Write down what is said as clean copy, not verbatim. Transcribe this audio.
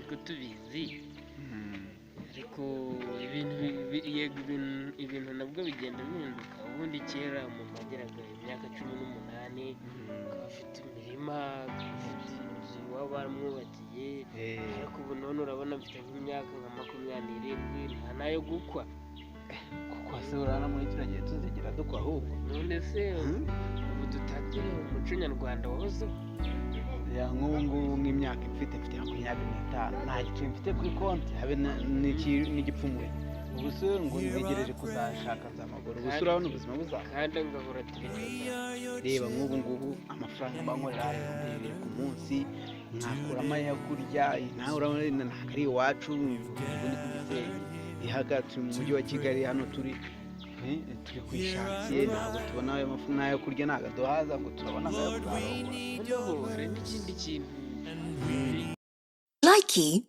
dusanzwe tubizi Mm. ariko ibintu nabwo bigenda bihinduka. Ubundi kera umuntu wageraga imyaka 18 akaba afite imirima, akaba afite inzu baba baramwubakiye, ariko ubu none urabona mfite nk'imyaka nka 27 nta nayo gukwa. kuko se urana muri kino gihe tuzigera dukwa ahubwo None se ubu dutatire umuco nyarwanda wahozeho. ya nk'ubu ngubu nk'imyaka mfite 25 nta giciro mfite kuri konti habe n'igipfumure. ubu se ngo ntegereje kuzashaka nzamaguru. ubu se urabona ubuzima buzaza. kandi ngahora tubikora. reba nk'ubu ngubu amafaranga bankorera 2,000 ku munsi nkakuramo ayo kurya. nawe urabona ntabwo ari iwacu, ubundi ku Gisenyi ihagati mu mujyi wa Kigali hano turi kwishakiye, ntabwo tubona ayo mafu n'ayo kurya, ntabwo duhaza ngo turabona ayo kurara. Noneho hari n'ikindi kintu Likey